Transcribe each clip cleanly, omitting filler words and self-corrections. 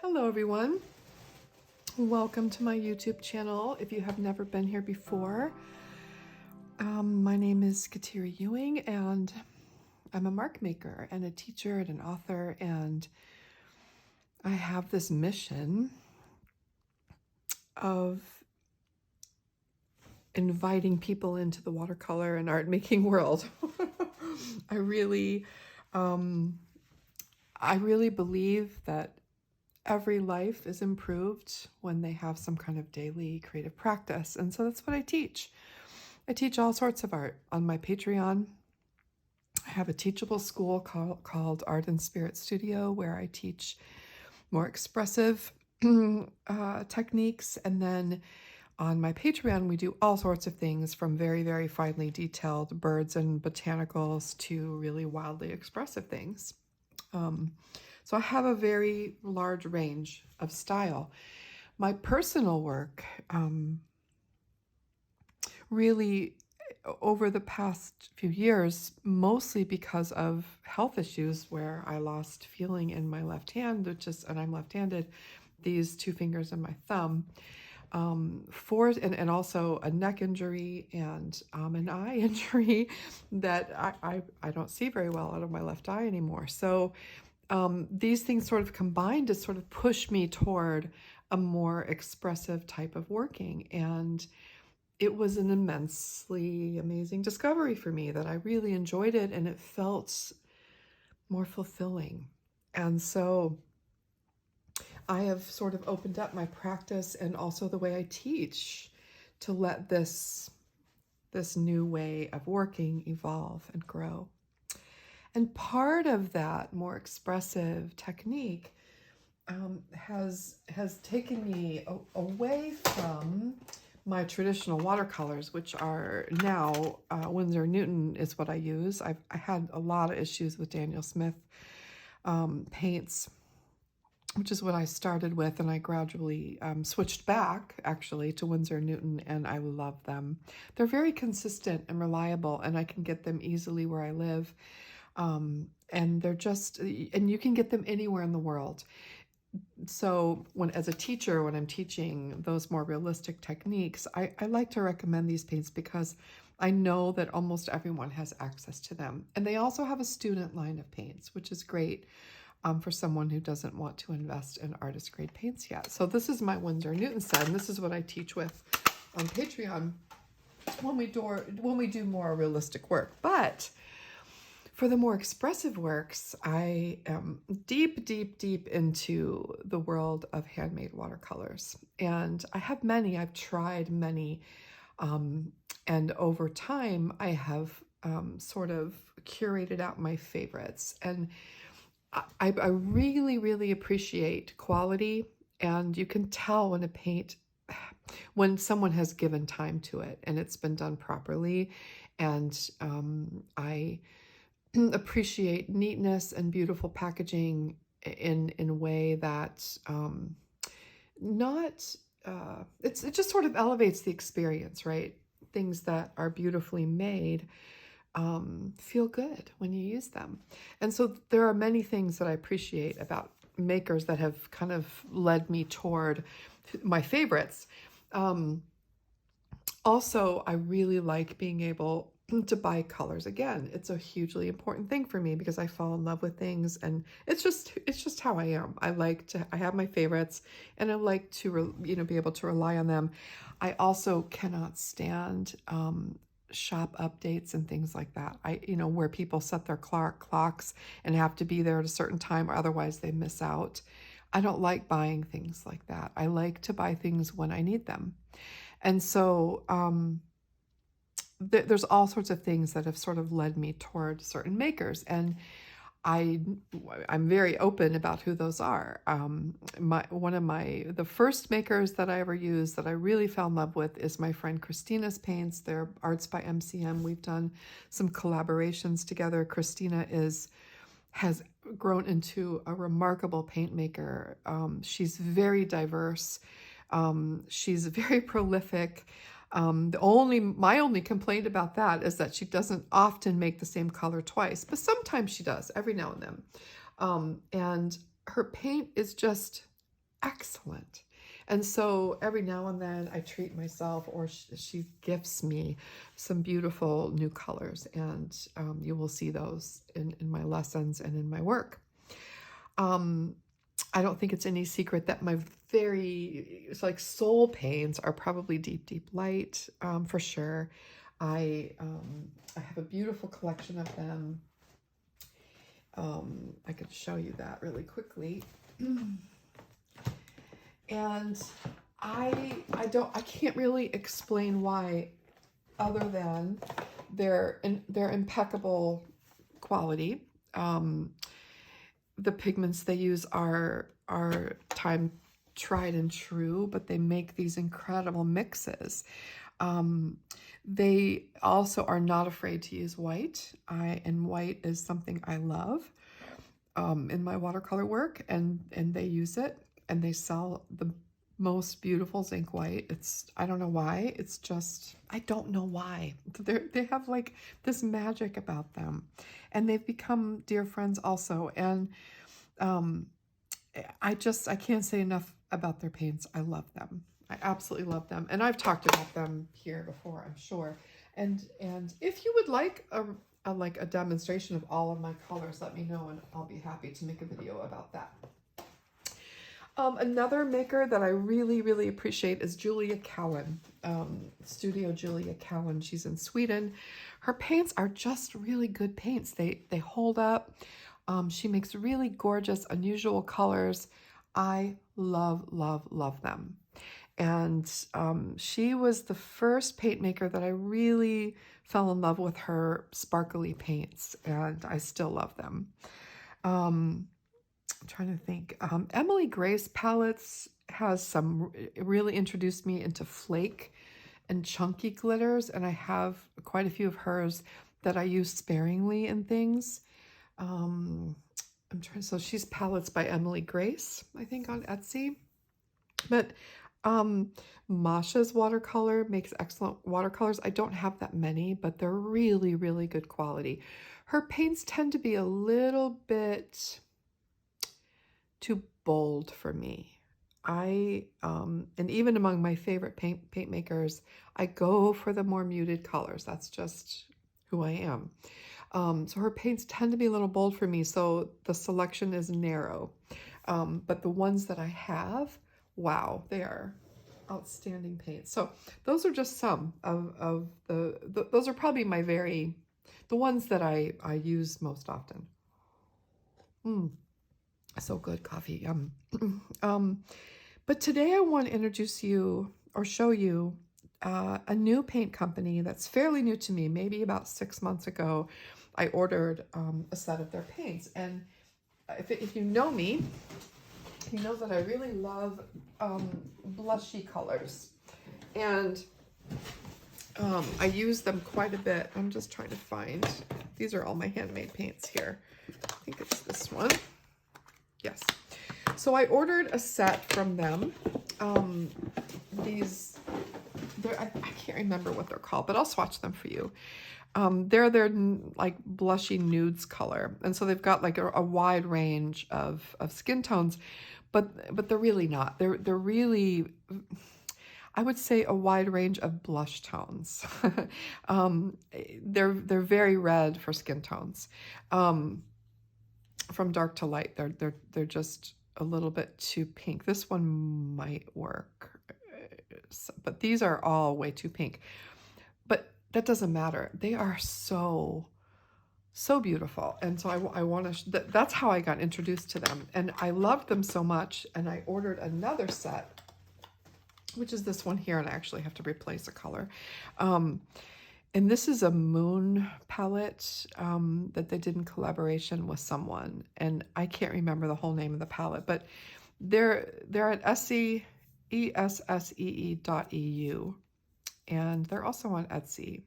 Hello everyone, welcome to my YouTube channel. If you have never been here before, my name is Kateri Ewing and I'm a mark maker and a teacher and an author, and I have this mission of inviting people into the watercolor and art making world. I really believe that every life is improved when they have some kind of daily creative practice. And so that's what I teach. I teach all sorts of art. On my Patreon, I have a teachable school called Art and Spirit Studio, where I teach more expressive techniques. And then on my Patreon, we do all sorts of things from very, very finely detailed birds and botanicals to really wildly expressive things. So I have a very large range of style. My personal work really, over the past few years, mostly because of health issues where I lost feeling in my left hand, and I'm left-handed, these two fingers and my thumb, and also a neck injury and an eye injury that I don't see very well out of my left eye anymore. So these things sort of combined to sort of push me toward a more expressive type of working. And it was an immensely amazing discovery for me that I really enjoyed it, and it felt more fulfilling. And so I have sort of opened up my practice and also the way I teach to let this new way of working evolve and grow. And part of that more expressive technique has taken me away from my traditional watercolors, which are now Winsor Newton is what I use. I had a lot of issues with Daniel Smith paints, which is what I started with, and I gradually switched back actually to Winsor Newton, and I love them. They're very consistent and reliable, and I can get them easily where I live. And they're just, and you can get them anywhere in the world. So as a teacher, when I'm teaching those more realistic techniques, I like to recommend these paints because I know that almost everyone has access to them. And they also have a student line of paints, which is great for someone who doesn't want to invest in artist grade paints yet. So this is my Winsor Newton set, and this is what I teach with on Patreon when we do more realistic work. But for the more expressive works, I am deep, deep, deep into the world of handmade watercolors. And I have many, I've tried many. And over time, I have sort of curated out my favorites. And I really, really appreciate quality. And you can tell when a paint, when someone has given time to it and it's been done properly. And I appreciate neatness and beautiful packaging in a way that it just sort of elevates the experience, right? Things that are beautifully made feel good when you use them. And so there are many things that I appreciate about makers that have kind of led me toward my favorites. Also, I really like being able to buy colors. Again, it's a hugely important thing for me because I fall in love with things, and it's just how I am. I have my favorites, and I like to be able to rely on them. I also cannot stand shop updates and things like that. Where people set their clocks and have to be there at a certain time, or otherwise they miss out. I don't like buying things like that. I like to buy things when I need them. And so there's all sorts of things that have sort of led me toward certain makers, and I'm very open about who those are. The first makers that I ever used that I really fell in love with is my friend Christina's paints. They're Arts by MCM. We've done some collaborations together. Christina has grown into a remarkable paint maker. She's very diverse. She's very prolific. My only complaint about that is that she doesn't often make the same color twice, but sometimes she does, every now and then. And her paint is just excellent. And so every now and then I treat myself, or she gifts me some beautiful new colors, and you will see those in my lessons and in my work. I don't think it's any secret that my it's like soul paints are probably deep, deep light, for sure. I have a beautiful collection of them. I could show you that really quickly. And I can't really explain why, other than their impeccable quality. The pigments they use are time tried and true, but they make these incredible mixes. They also are not afraid to use white. And white is something I love in my watercolor work, and they use it, and they sell the most beautiful zinc white. I don't know why. It's just, I don't know why. They have like this magic about them, and they've become dear friends also. And I can't say enough about their paints. I love them. I absolutely love them. And I've talked about them here before, I'm sure. And if you would like a demonstration of all of my colors, let me know, and I'll be happy to make a video about that. Another maker that I really, really appreciate is Julia Cowan, Studio Julia Cowan. She's in Sweden. Her paints are just really good paints. They hold up. She makes really gorgeous, unusual colors. I love, love, love them. And she was the first paint maker that I really fell in love with her sparkly paints, and I still love them. I'm trying to think. Emily Grace palettes really introduced me into flake and chunky glitters, and I have quite a few of hers that I use sparingly in things. So she's palettes by Emily Grace, I think, on Etsy. But Masha's watercolor makes excellent watercolors. I don't have that many, but they're really, really good quality. Her paints tend to be a little bit too bold for me. And even among my favorite paint makers, I go for the more muted colors. That's just who I am. So her paints tend to be a little bold for me, so the selection is narrow. But the ones that I have, wow, they are outstanding paints. So those are just some of those are probably the ones that I use most often. So good, coffee. But today I want to introduce you, or show you, a new paint company that's fairly new to me. Maybe about 6 months ago, I ordered a set of their paints. And if you know me, you know that I really love blushy colors. And I use them quite a bit. I'm just trying to find, these are all my handmade paints here. I think it's this one. Yes. So I ordered a set from them. I can't remember what they're called, but I'll swatch them for you. They're like blushy nudes color. And so they've got like a wide range of skin tones, but they're really not. They're really, I would say, a wide range of blush tones. They're very red for skin tones. From dark to light, they're just a little bit too pink. This one might work, but these are all way too pink. But that doesn't matter. They are so beautiful. And so I want to, that's how I got introduced to them. And I loved them so much. And I ordered another set, which is this one here. And I actually have to replace a color. And this is a moon palette that they did in collaboration with someone. And I can't remember the whole name of the palette, but they're at Essee, ESSEE.eu. And they're also on Etsy.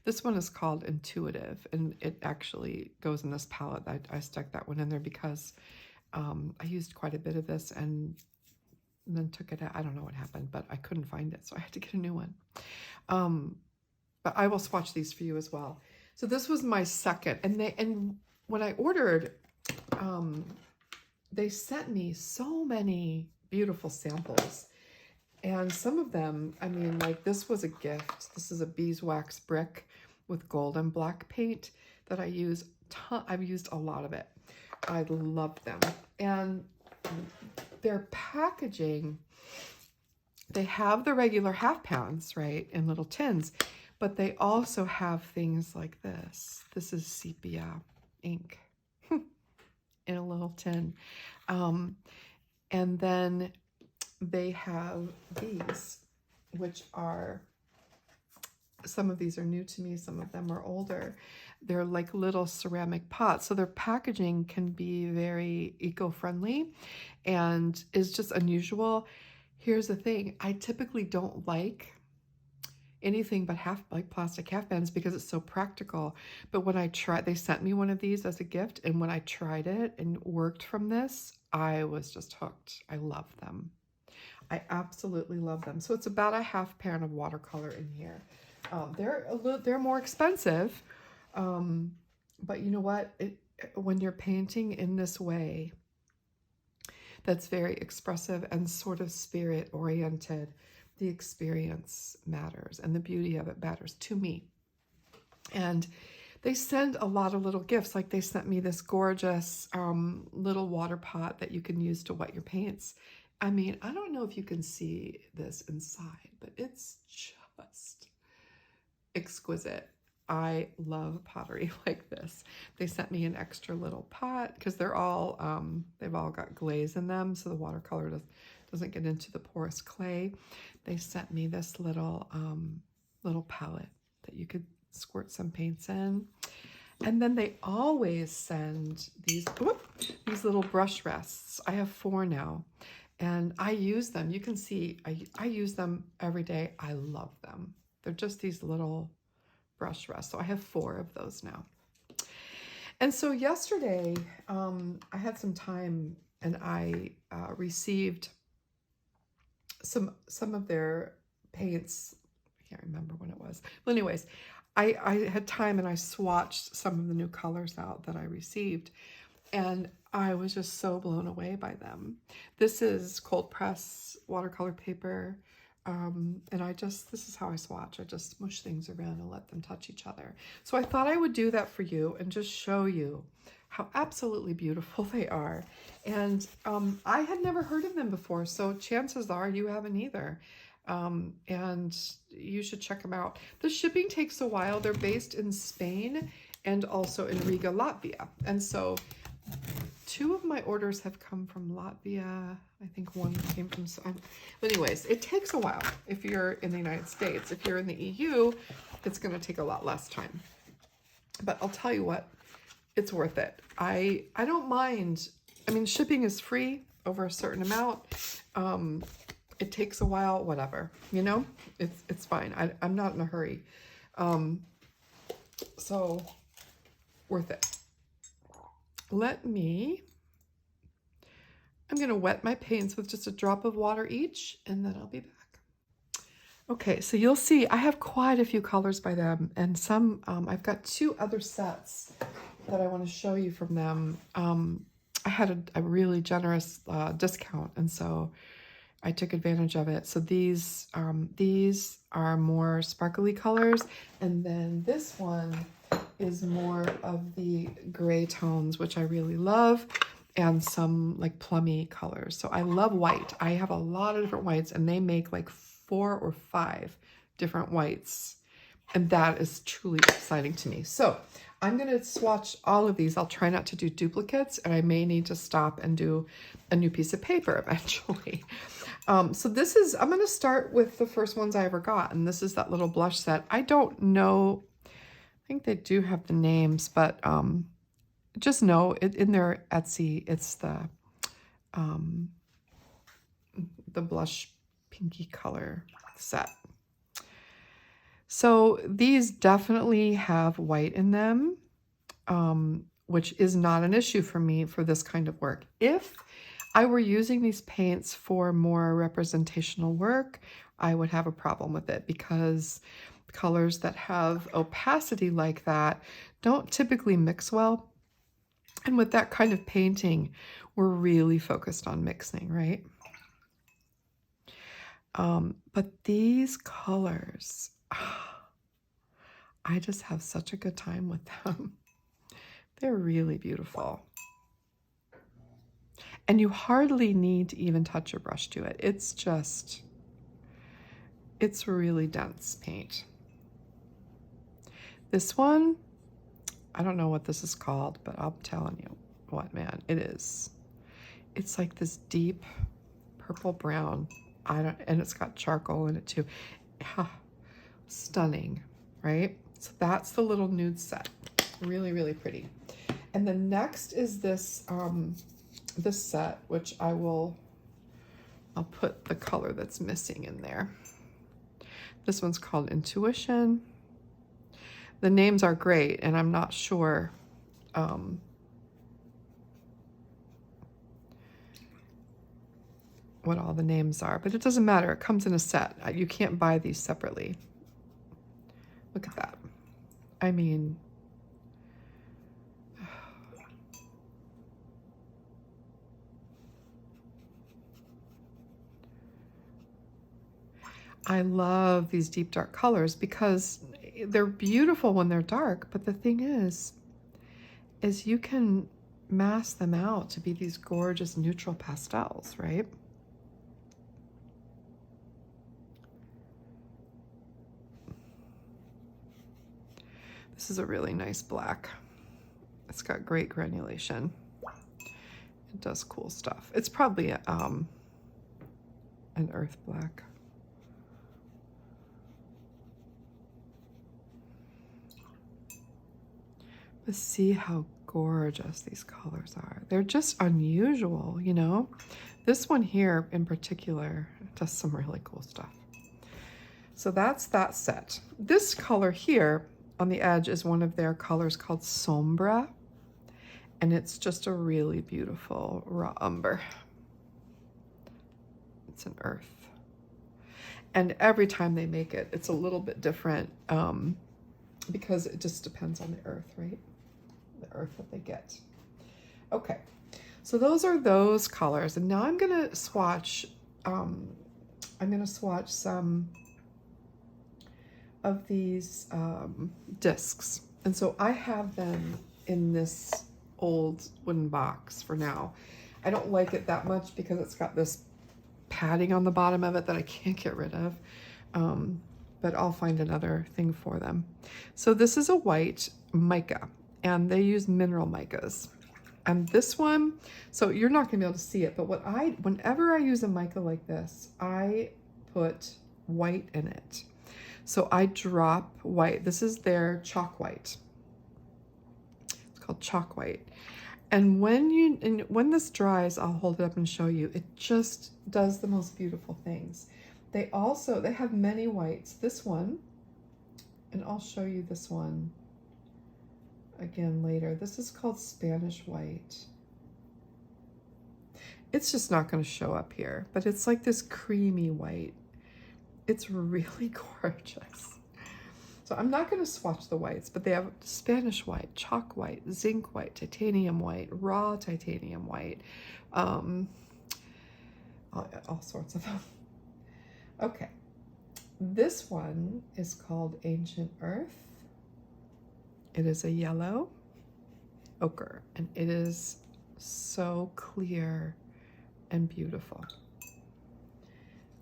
This one is called Intuitive, and it actually goes in this palette. I stuck that one in there because I used quite a bit of this and then took it out. I don't know what happened, but I couldn't find it, so I had to get a new one. But I will swatch these for you as well. So this was my second, and when I ordered, they sent me so many beautiful samples. And some of them, I mean, like this was a gift. This is a beeswax brick with gold and black paint that I use. I've used a lot of it. I love them. And their packaging, they have the regular half pounds, right, in little tins, but they also have things like this. This is sepia ink in a little tin. And then they have these, which are, some of these are new to me, some of them are older. They're like little ceramic pots. So their packaging can be very eco-friendly and is just unusual. Here's the thing, I typically don't like anything but plastic half pans because it's so practical. But when I tried, they sent me one of these as a gift, and when I tried it and worked from this, I was just hooked. I love them. I absolutely love them. So it's about a half pan of watercolor in here. They're more expensive, but you know what? When you're painting in this way, that's very expressive and sort of spirit oriented, the experience matters and the beauty of it matters to me. And they send a lot of little gifts. Like they sent me this gorgeous little water pot that you can use to wet your paints. I mean, I don't know if you can see this inside, but it's just exquisite. I love pottery like this. They sent me an extra little pot because they're all, they've all got glaze in them, so the watercolor doesn't get into the porous clay. They sent me this little little palette that you could squirt some paints in. And then they always send these little brush rests. I have 4 now, and I use them. You can see I use them every day. I love them. They're just these little brush rests. So I have 4 of those now. And so yesterday, I had some time, and I received some of their paints. I can't remember when it was. Well, anyways, I had time and I swatched some of the new colors out that I received, and I was just so blown away by them. This is cold press watercolor paper, and this is how I swatch. I just smush things around and let them touch each other. So I thought I would do that for you and just show you how absolutely beautiful they are. And I had never heard of them before, so chances are you haven't either. And you should check them out. The shipping takes a while. They're based in Spain and also in Riga, Latvia. And so 2 of my orders have come from Latvia. I think 1 came from, but anyways, it takes a while if you're in the United States. If you're in the EU, it's going to take a lot less time. But I'll tell you what, it's worth it. I don't mind. I mean, shipping is free over a certain amount. It takes a while, whatever, you know, it's fine. I'm not in a hurry. So worth it. I'm going to wet my paints with just a drop of water each, and then I'll be back. Okay, so you'll see I have quite a few colors by them, and some, I've got 2 other sets that I want to show you from them. I had a really generous discount, and so I took advantage of it. So these are more sparkly colors, and then this one is more of the gray tones, which I really love, and some like plummy colors. So I love white. I have a lot of different whites, and they make like 4 or 5 different whites, and that is truly exciting to me. So I'm going to swatch all of these. I'll try not to do duplicates, and I may need to stop and do a new piece of paper eventually. So this is, I'm going to start with the first ones I ever got, and this is that little blush set. I don't know, I think they do have the names, but just know it in their Essee, it's the blush pinky color set. So these definitely have white in them, which is not an issue for me for this kind of work. If I were using these paints for more representational work, I would have a problem with it, because colors that have opacity like that don't typically mix well. And with that kind of painting, we're really focused on mixing, right? But these colors, I just have such a good time with them. They're really beautiful. And you hardly need to even touch your brush to it. It's just, it's really dense paint. This one, I don't know what this is called, but I'm telling you what, man, it is. It's like this deep purple brown. And it's got charcoal in it too. Stunning, right? So that's the little nude set. Really, really pretty. And the next is this this set, which I'll put the color that's missing in there. This one's called Intuition. The names are great, and I'm not sure what all the names are, but it doesn't matter. It comes in a set. You can't buy these separately. Look at that. I mean, I love these deep dark colors because they're beautiful when they're dark, but the thing is you can mask them out to be these gorgeous neutral pastels, right? This is a really nice black. It's got great granulation. It does cool stuff. It's probably an earth black. But see how gorgeous these colors are. They're just unusual, you know? This one here in particular does some really cool stuff. So that's that set. This color here on the edge is one of their colors called Sombra, and it's just a really beautiful raw umber. It's an earth. And every time they make it, it's a little bit different because it just depends on the earth, right? The earth that they get. Okay, so those are those colors, and now I'm gonna swatch. Some of these discs, and so I have them in this old wooden box for now. I don't like it that much because it's got this padding on the bottom of it that I can't get rid of, but I'll find another thing for them. So this is a white mica, and they use mineral micas. And this one, so you're not gonna be able to see it, but whenever I use a mica like this, I put white in it. So I drop white. This is their chalk white. It's called chalk white. And when this dries, I'll hold it up and show you. It just does the most beautiful things. They have many whites. This one, and I'll show you this one again later. This is called Spanish white. It's just not going to show up here, but it's like this creamy white. It's really gorgeous. So I'm not going to swatch the whites, but they have Spanish white, chalk white, zinc white, titanium white, raw titanium white, all sorts of them. Okay, this one is called Ancient Earth. It is a yellow ochre, and it is so clear and beautiful.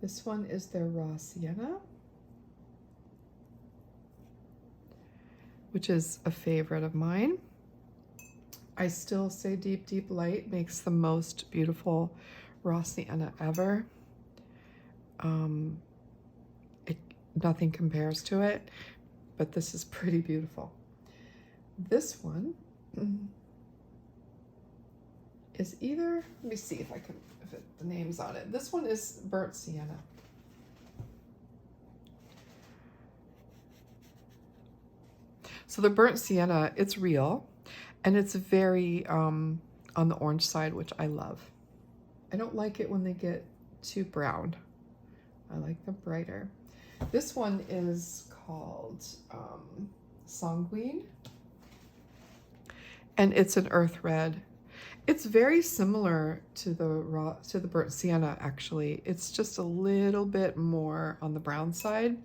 This one is their raw sienna, which is a favorite of mine. I still say Deep Deep Light makes the most beautiful raw sienna ever. Nothing compares to it, but this is pretty beautiful. This one is either, let me see if I can fit the names on it. This one is Burnt Sienna. So the Burnt Sienna, it's real, and it's very on the orange side, which I love. I don't like it when they get too brown. I like them brighter. This one is called Sanguine, and it's an earth red. It's very similar to the burnt sienna, actually. It's just a little bit more on the brown side,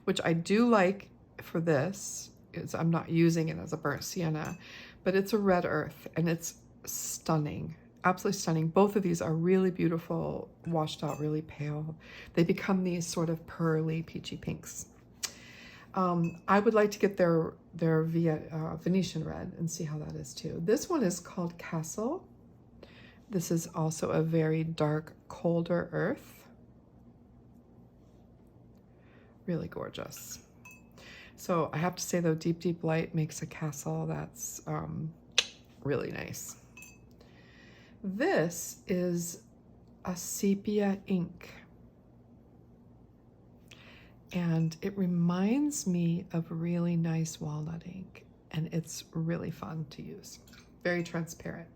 which I do like for this. I'm not using it as a burnt sienna, but it's a red earth and it's stunning, absolutely stunning. Both of these are really beautiful, washed out, really pale. They become these sort of pearly, peachy pinks. I would like to get their Venetian red and see how that is too. This one is called Castle. This is also a very dark, colder earth. Really gorgeous. So I have to say though, deep, deep light makes a castle that's really nice. This is a sepia ink. And it reminds me of really nice walnut ink, and it's really fun to use. Very transparent.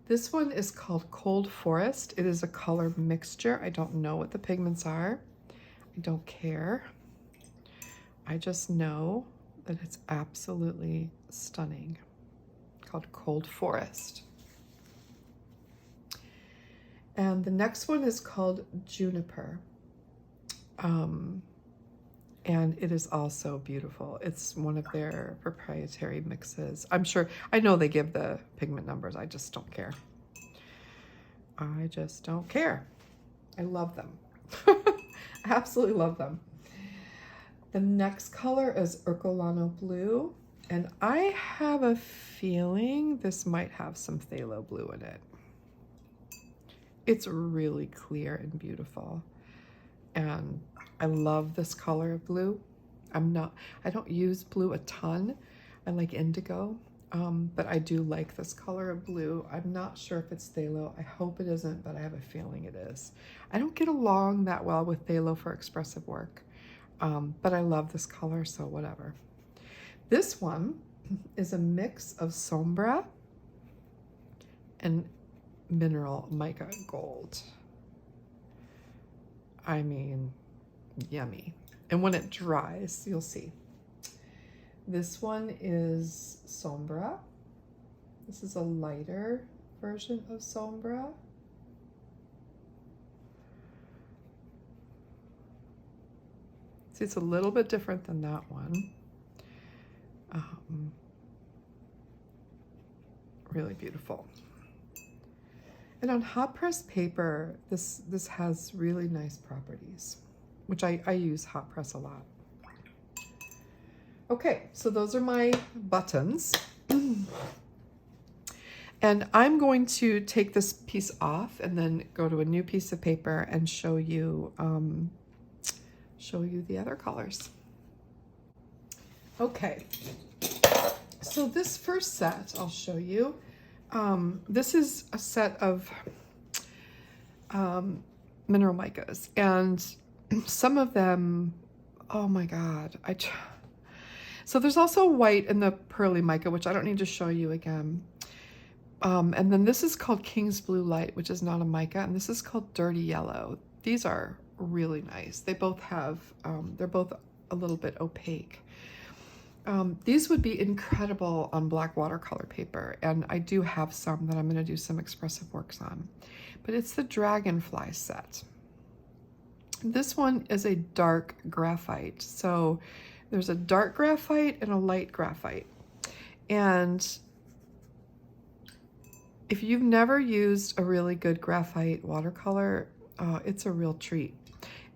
This one is called Cold Forest. It is a color mixture. I don't know what the pigments are. I don't care. I just know that it's absolutely stunning. Called Cold Forest. And the next one is called Juniper. And it is also beautiful. It's one of their proprietary mixes. I know they give the pigment numbers. I just don't care. I just don't care. I love them. I absolutely love them. The next color is Urkelano Blue. And I have a feeling this might have some phthalo blue in it. It's really clear and beautiful. And I love this color of blue. I don't use blue a ton. I like indigo, but I do like this color of blue. I'm not sure if it's phthalo. I hope it isn't, but I have a feeling it is. I don't get along that well with phthalo for expressive work, but I love this color, so whatever. This one is a mix of Sombra and mineral mica gold. I mean, yummy. And when it dries, you'll see. This one is Sombra. This is a lighter version of Sombra. See, it's a little bit different than that one. Really beautiful. And on hot press paper, this has really nice properties, which I use hot press a lot. Okay, so those are my buttons. And I'm going to take this piece off and then go to a new piece of paper and show you the other colors. Okay, so this first set I'll show you. This is a set of mineral micas, and some of them, oh my God. So there's also white in the pearly mica, which I don't need to show you again. And then this is called King's Blue Light, which is not a mica, and this is called Dirty Yellow. These are really nice. They both have, they're both a little bit opaque. These would be incredible on black watercolor paper, and I do have some that I'm going to do some expressive works on. But it's the Dragonfly set. This one is a dark graphite. So there's a dark graphite and a light graphite. And if you've never used a really good graphite watercolor, it's a real treat.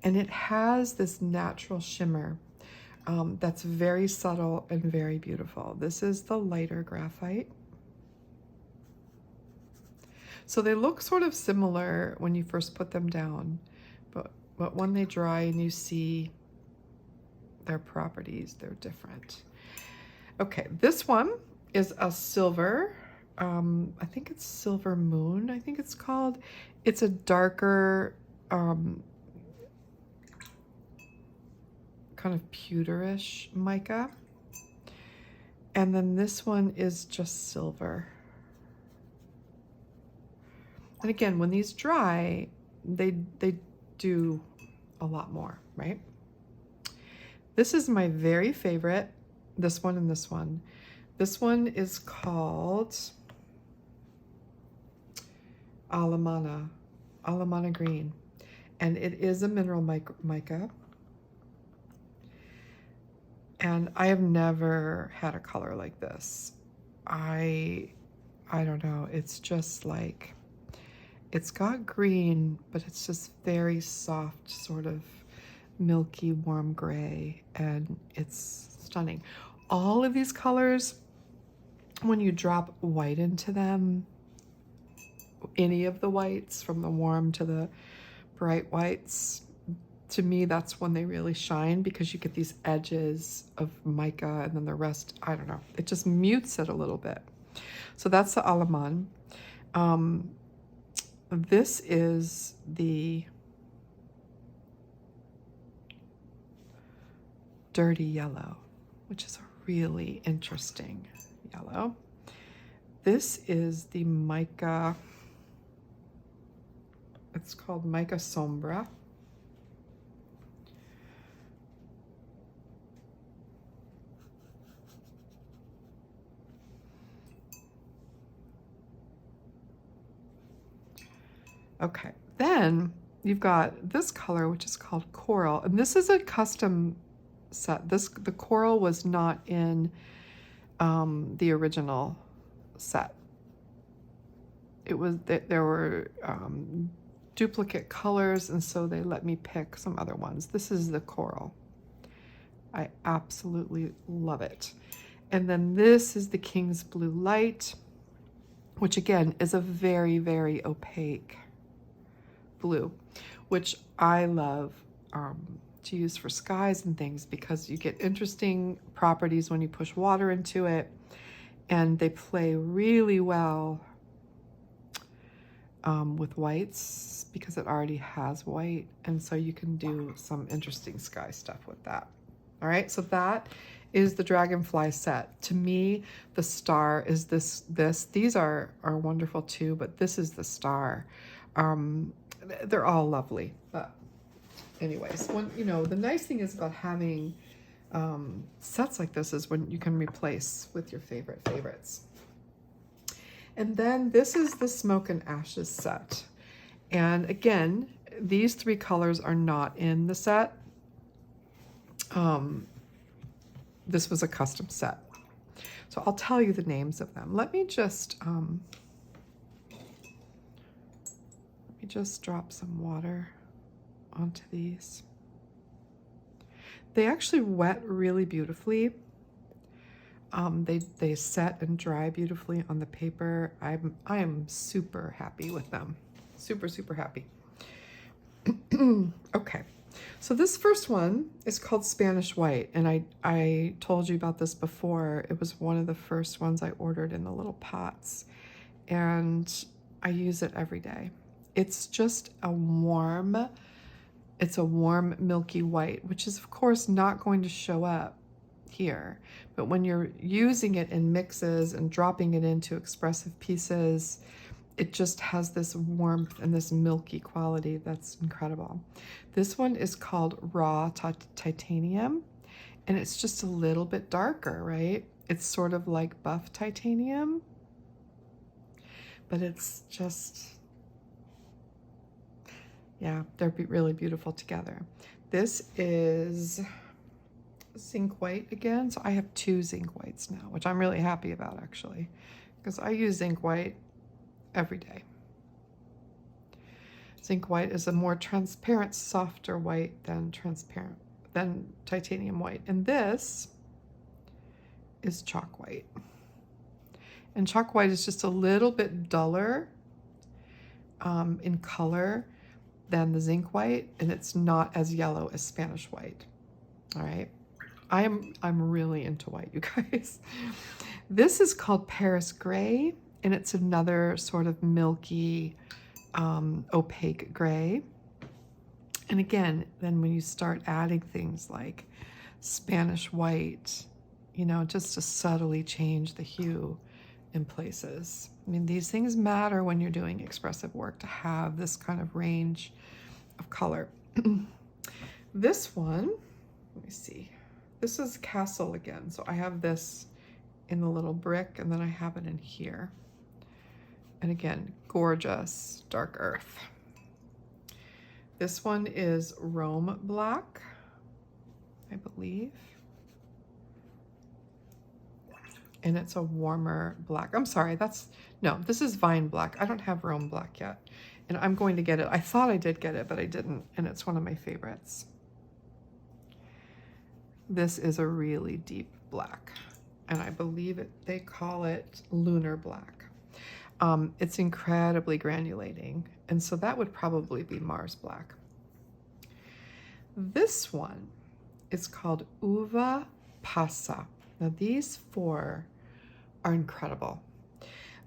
And it has this natural shimmer that's very subtle and very beautiful. This is the lighter graphite. So they look sort of similar when you first put them down, but when they dry and you see their properties, they're different. Okay, this one is a silver. I think it's Silver Moon, I think it's called. It's a darker, kind of pewterish mica. And then this one is just silver. And again, when these dry, they do a lot more, right? This is my very favorite, this one and this one. This one is called Alamana green. And it is a mineral mica. And I have never had a color like this. I don't know, it's just like, it's got green, but it's just very soft, sort of milky, warm gray, and it's stunning. All of these colors, when you drop white into them, any of the whites, from the warm to the bright whites, to me, that's when they really shine, because you get these edges of mica, and then the rest, I don't know, it just mutes it a little bit. So that's the Alaman. This is the dirty yellow, which is a really interesting yellow. This is the mica, it's called Mica Sombra. Okay, then you've got this color, which is called Coral, and this is a custom set. The Coral was not in the original set. It was there were duplicate colors, and so they let me pick some other ones. This is the Coral. I absolutely love it. And then this is the King's Blue Light, which again is a very, very opaque blue, which I love to use for skies and things, because you get interesting properties when you push water into it, and they play really well with whites, because it already has white, and so you can do some interesting sky stuff with that. All right, so that is the Dragonfly set. To me, the star is this. These are wonderful too, but this is the star. They're all lovely, but anyways, when the nice thing is about having sets like this is when you can replace with your favorites. And then this is the Smoke and Ashes set, and again, these three colors are not in the set. This was a custom set, so I'll tell you the names of them. Let me just drop some water onto these. They actually wet really beautifully. They set and dry beautifully on the paper. I am super happy with them. Super happy. Okay, so this first one is called Spanish White, and I told you about this before. It was one of the first ones I ordered in the little pots, and I use it every day. It's just a warm milky white, which is of course not going to show up here, but when you're using it in mixes and dropping it into expressive pieces, it just has this warmth and this milky quality that's incredible. This one is called Raw Titanium, and it's just a little bit darker, right? It's sort of like buff titanium, but it's just, yeah, they're really beautiful together. This is zinc white again. So I have two zinc whites now, which I'm really happy about actually, because I use zinc white every day. Zinc white is a more transparent, softer white than titanium white. And this is chalk white. And chalk white is just a little bit duller in color than the zinc white, and it's not as yellow as Spanish white. All right, I'm really into white, you guys. This is called Paris Gray, and it's another sort of milky, opaque gray. And again, then when you start adding things like Spanish white, just to subtly change the hue in places. I mean, these things matter when you're doing expressive work, to have this kind of range of color. This one, let me see. This is Castle again. So I have this in the little brick, and then I have it in here. And again, gorgeous dark earth. This one is Rome Black, I believe. And it's a warmer black. I'm sorry, no, this is Vine Black. I don't have Rome Black yet. And I'm going to get it. I thought I did get it, but I didn't. And it's one of my favorites. This is a really deep black. And I believe they call it Lunar Black. It's incredibly granulating. And so that would probably be Mars Black. This one is called Uva Passa. Now these four are incredible.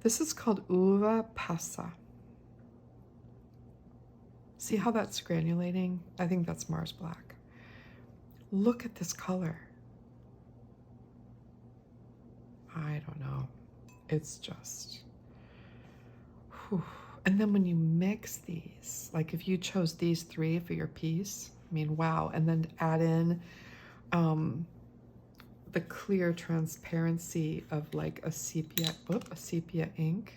This is called Uva Passa. See how that's granulating? I think that's Mars Black. Look at this color. I don't know. It's just, whew. And then when you mix these, like if you chose these three for your piece, I mean, wow. And then add in the clear transparency of like a sepia ink.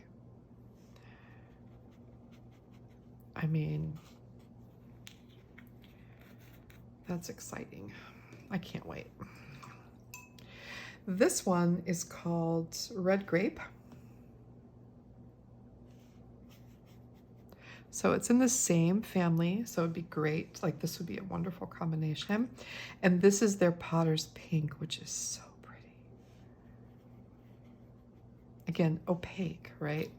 I mean, that's exciting. I can't wait. This one is called Red Grape. So it's in the same family, so it'd be great. Like this would be a wonderful combination. And this is their Potter's Pink, which is so pretty. Again, opaque, right?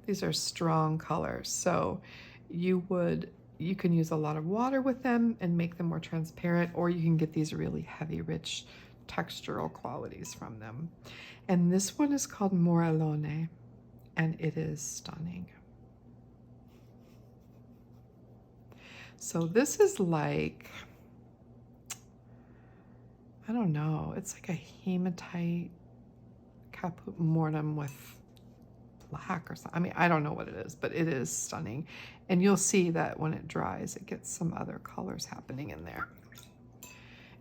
These are strong colors. So you can use a lot of water with them and make them more transparent, or you can get these really heavy, rich textural qualities from them. And this one is called Moralone, and it is stunning. So this is like, I don't know, it's like a hematite caput mortuum with black or something. I mean, I don't know what it is, but it is stunning. And you'll see that when it dries, it gets some other colors happening in there.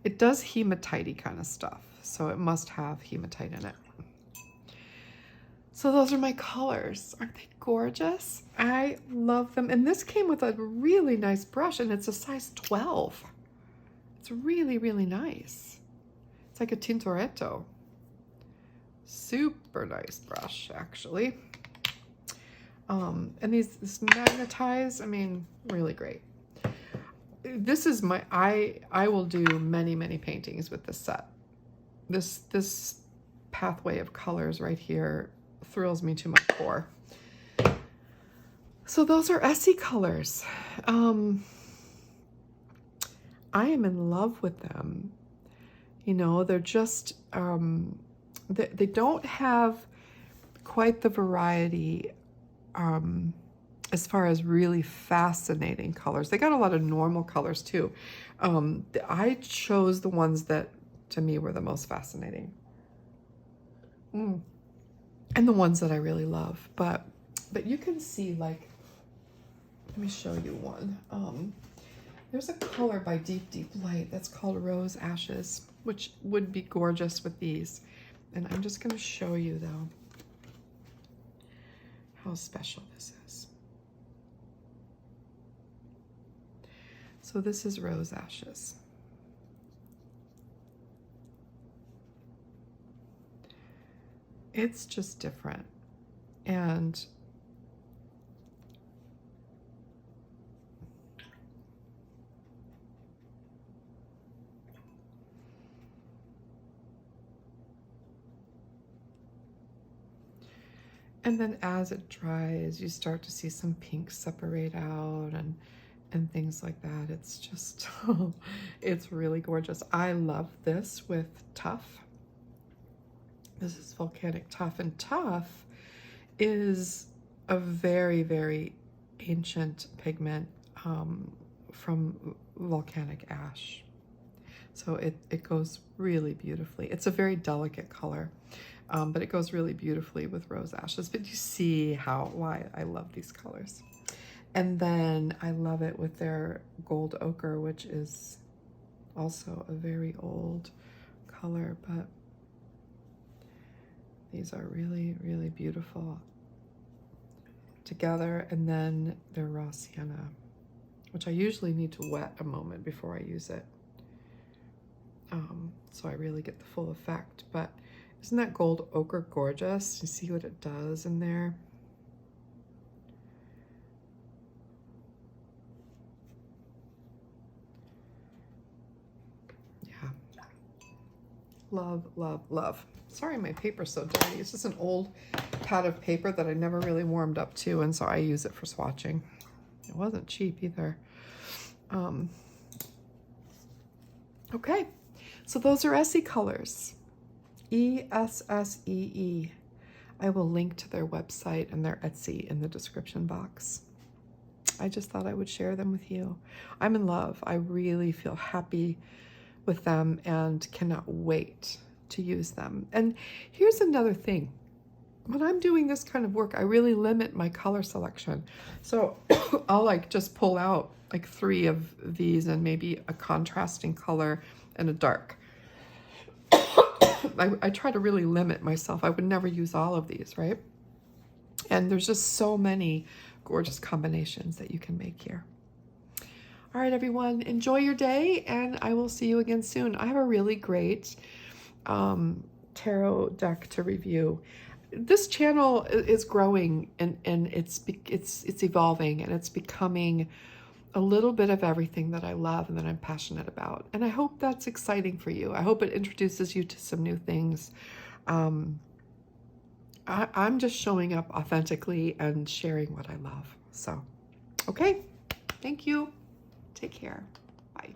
It does hematite-y kind of stuff, so it must have hematite in it. So those are my colors. Aren't they gorgeous? I love them. And this came with a really nice brush, and it's a size 12. It's really, really nice. It's like a Tintoretto. Super nice brush, actually. And this magnetize, I mean, really great. This is my, I will do many, many paintings with this set. This pathway of colors right here thrills me to my core. So those are Essee colors. I am in love with them. You know, they're just, they don't have quite the variety as far as really fascinating colors. They got a lot of normal colors too. I chose the ones that to me were the most fascinating. And the ones that I really love. But you can see, like, let me show you one. There's a color by Deep Deep Light that's called Rose Ashes, which would be gorgeous with these. And I'm just going to show you, though, how special this is. So this is Rose Ashes. It's just different. And then as it dries, you start to see some pinks separate out and things like that. It's just, it's really gorgeous. I love this with Tough. This is Volcanic Tough, and Tough is a very, very ancient pigment from volcanic ash. So it goes really beautifully. It's a very delicate color, but it goes really beautifully with Rose Ashes. But you see why I love these colors. And then I love it with their Gold Ochre, which is also a very old color, but these are really, really beautiful. together, and then their raw sienna, which I usually need to wet a moment before I use it, so I really get the full effect. But isn't that gold ochre gorgeous? You see what it does in there? Yeah. Love, love, love. Sorry my paper's so dirty. It's just an old pad of paper that I never really warmed up to, and so I use it for swatching. It wasn't cheap either. Okay, so those are Essee colors. ESSEE. I will link to their website and their Etsy in the description box. I just thought I would share them with you. I'm in love. I really feel happy with them and cannot wait to use them. And here's another thing. When I'm doing this kind of work, I really limit my color selection. So I'll like just pull out like 3 of these and maybe a contrasting color and a dark. I try to really limit myself. I would never use all of these, right? And there's just so many gorgeous combinations that you can make here. All right, everyone, enjoy your day, and I will see you again soon. I have a really great tarot deck to review. This channel is growing, and it's evolving, and it's becoming a little bit of everything that I love and that I'm passionate about. And I hope that's exciting for you. I hope it introduces you to some new things. I'm just showing up authentically and sharing what I love. So, okay, thank you. Take care. Bye.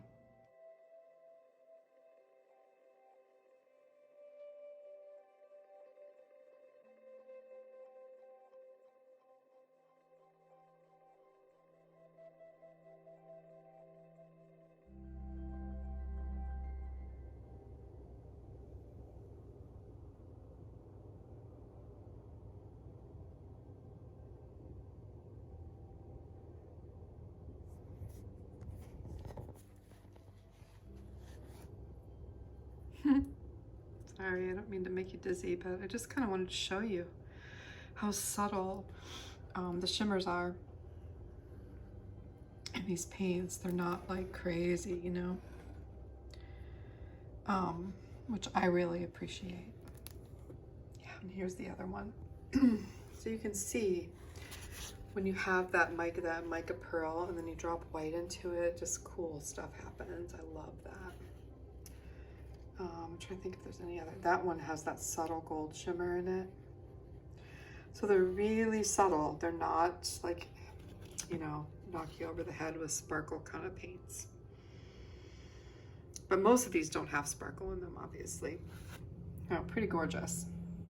Sorry, I don't mean to make you dizzy, but I just kind of wanted to show you how subtle the shimmers are in these paints. They're not like crazy, you know, which I really appreciate. Yeah, and here's the other one. So you can see when you have that mica pearl, and then you drop white into it, just cool stuff happens. I love that. I'm trying to think if there's any other. That one has that subtle gold shimmer in it. So they're really subtle. They're not like, you know, knock you over the head with sparkle kind of paints. But most of these don't have sparkle in them, obviously. Oh, pretty gorgeous.